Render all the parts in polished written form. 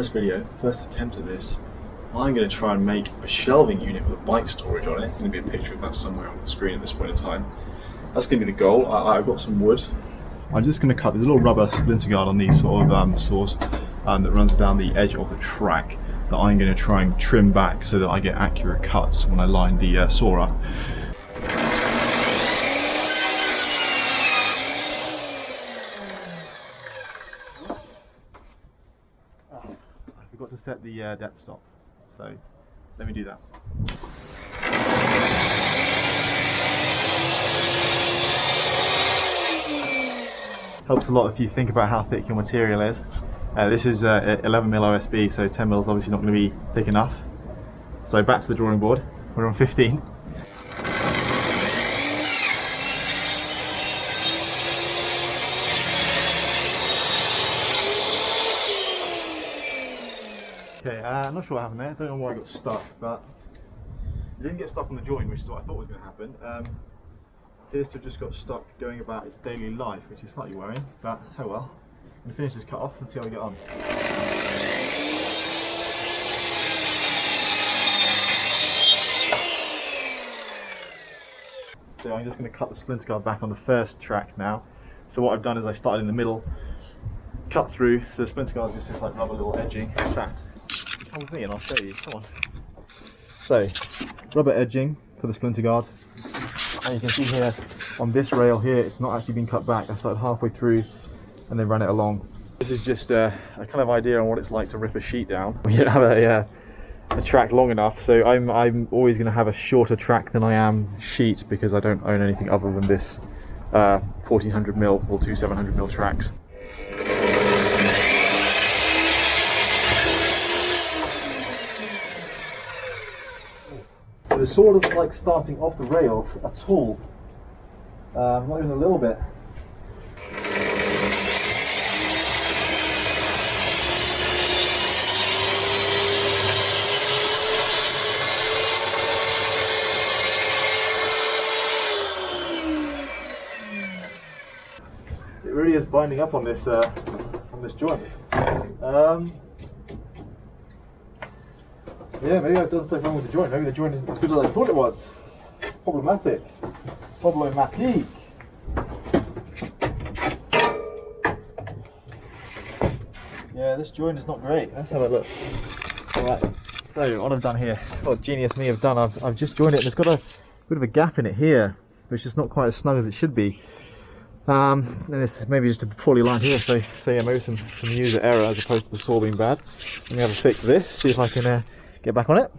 first video, first attempt at this, I'm going to try and make a shelving unit with a bike storage on it. There's going to be a picture of that somewhere on the screen at this point in time. That's going to be the goal. I've got some wood. I'm just going to cut this little rubber splinter guard on these sort of saws that runs down the edge of the track that I'm going to try and trim back so that I get accurate cuts when I line the saw up. I forgot to set the depth stop, so let me do that. Helps a lot if you think about how thick your material is. This is 11mm OSB, so 10mm is obviously not going to be thick enough. So back to the drawing board. We're on 15. Okay, I'm not sure what happened there. I don't know why I got stuck, but it didn't get stuck on the joint, which is what I thought was going to happen. Appears to have just got stuck going about its daily life, which is slightly worrying, but oh well. I'm going to finish this cut off and see how we get on. So I'm just going to cut the splinter guard back on the first track now. So what I've done is I started in the middle, cut through, so the splinter guard is just this like rubber little edging. In fact, come with me and I'll show you, come on. So, rubber edging for the splinter guard. And you can see here, on this rail here, it's not actually been cut back. I started halfway through and then ran it along. This is just a kind of idea on what it's like to rip a sheet down when you don't have a track long enough. So I'm always going to have a shorter track than I am sheet because I don't own anything other than this 1400mm or two 700mm tracks. The saw doesn't like starting off the rails at all, not even a little bit. It really is binding up on this joint. Yeah, maybe I've done something wrong with the joint. Maybe the joint isn't as good as I thought it was. Problematic. Problematic. Yeah, this joint is not great. Let's have a look. Alright, so what I've done here, what genius me have done, I've just joined it and it's got a bit of a gap in it here, which is not quite as snug as it should be. And it's maybe just a poorly lined here, so yeah, maybe some user error as opposed to the saw being bad. Let me have a fix of this, see if I can get back on it.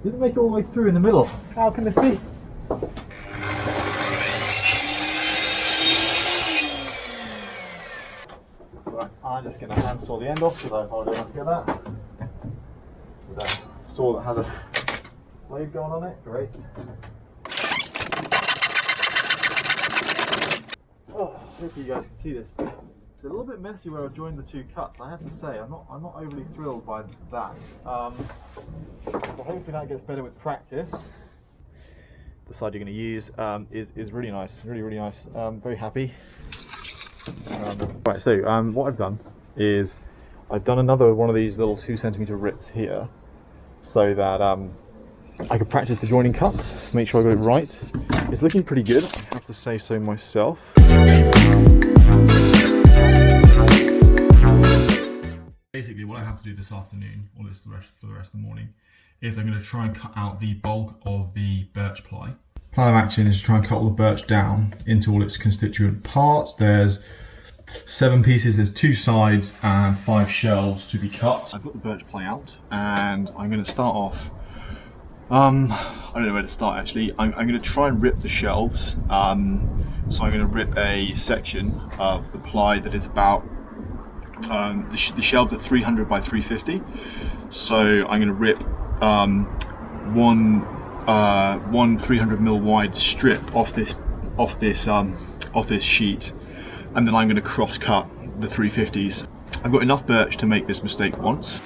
Didn't make it all the way through in the middle. How can this be? Right, I'm just going to hand saw the end off because I probably don't want to get that. With a saw that has a blade going on it, great. Oh, hopefully you guys can see this. It's a little bit messy where I've joined the two cuts. I have to say, I'm not overly thrilled by that. But hopefully that gets better with practice. The side you're going to use is really nice, really nice. Very happy. Right, so what I've done is I've done another one of these little 2cm rips here, so that I can practice the joining cut, make sure I got it right. It's looking pretty good, I have to say so myself. Basically what I have to do this afternoon, or this for the rest of the morning, is I'm going to try and cut out the bulk of the birch ply. Plan of action is to try and cut all the birch down into all its constituent parts. There's 7 pieces, there's 2 sides and 5 shelves to be cut. I've got the birch ply out and I'm going to start off, I don't know where to start actually. I'm going to try and rip the shelves. So I'm going to rip a section of the ply that is about the shelves at 300 by 350. So I'm going to rip one 300mm wide strip off this sheet, and then I'm going to cross cut the 350s. I've got enough birch to make this mistake once.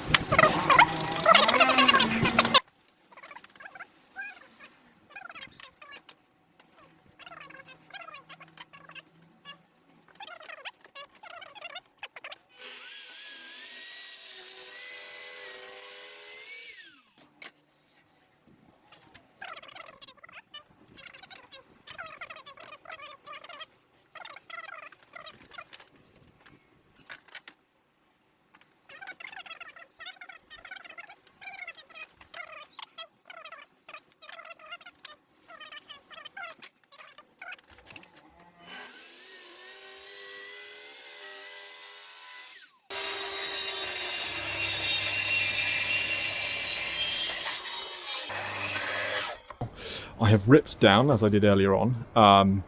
I have ripped down, as I did earlier on,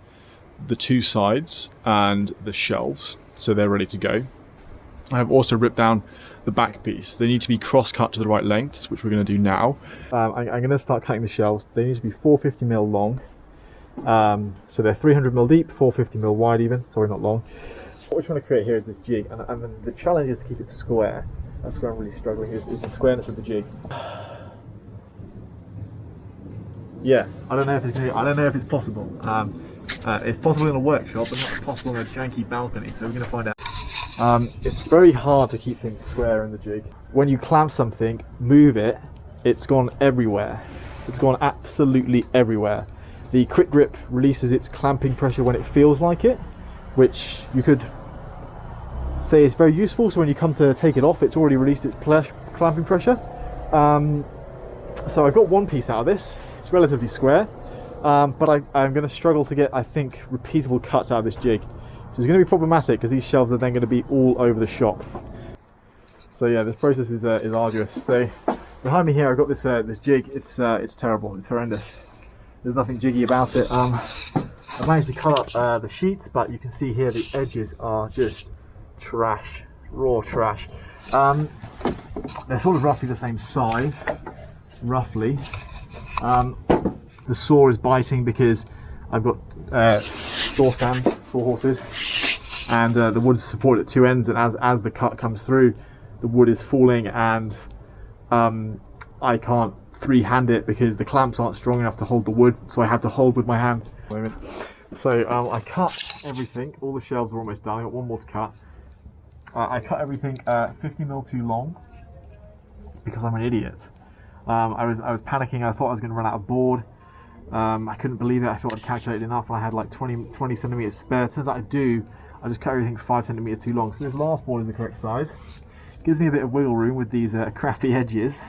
the two sides and the shelves, so they're ready to go. I have also ripped down the back piece. They need to be cross-cut to the right lengths, which we're going to do now. I'm going to start cutting the shelves. They need to be 450mm long, so they're 300mm deep, 450mm wide even, sorry, not long. What we're trying to create here is this jig, and the challenge is to keep it square. That's where I'm really struggling, is the squareness of the jig. Yeah, I don't know if it's possible. It's possible in a workshop, but not possible on a janky balcony. So we're going to find out. It's very hard to keep things square in the jig. When you clamp something, move it. It's gone everywhere. It's gone absolutely everywhere. The quick grip releases its clamping pressure when it feels like it, which you could say is very useful. So when you come to take it off, it's already released its clamping pressure. So I got one piece out of this. It's relatively square, but I'm going to struggle to get, I think, repeatable cuts out of this jig, which is going to be problematic because these shelves are then going to be all over the shop. So yeah, this process is arduous. So behind me here, I've got this jig. It's terrible. It's horrendous. There's nothing jiggy about it. I've managed to cut up the sheets, but you can see here the edges are just trash, raw trash. They're sort of roughly the same size, roughly. The saw is biting because I've got saw horses, and the wood is supported at two ends, and as the cut comes through, the wood is falling, and I can't freehand it because the clamps aren't strong enough to hold the wood, so I have to hold with my hand. So I cut everything. All the shelves are almost done. I got one more to cut. I cut everything 50mm too long because I'm an idiot. I was panicking. I thought I was going to run out of board. I couldn't believe it. I thought I'd calculated enough, and I had like 20 centimeters spare. Turns out I do. I just cut everything 5 centimeters too long. So this last board is the correct size. Gives me a bit of wiggle room with these crappy edges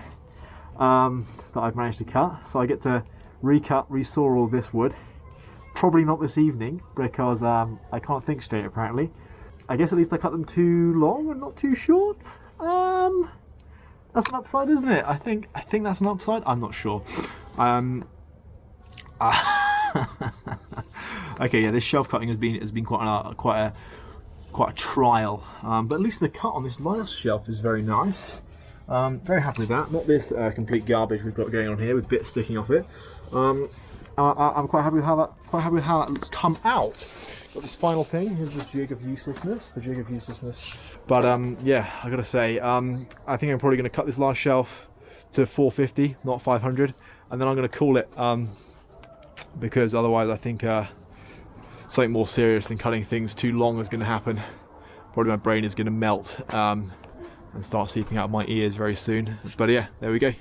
that I've managed to cut. So I get to resaw all this wood. Probably not this evening because I can't think straight apparently. I guess at least I cut them too long and not too short. That's an upside, isn't it? I think that's an upside. I'm not sure. Okay, yeah, this shelf cutting has been quite a trial. But at least the cut on this last shelf is very nice. Very happy with that. Not this complete garbage we've got going on here with bits sticking off it. I'm quite happy with how that's come out. Got this final thing. Here's the jig of uselessness. But yeah, I gotta say, I think I'm probably gonna cut this last shelf to 450, not 500, and then I'm gonna call it, because otherwise I think something more serious than cutting things too long is gonna happen. Probably my brain is gonna melt and start seeping out of my ears very soon. But yeah, there we go.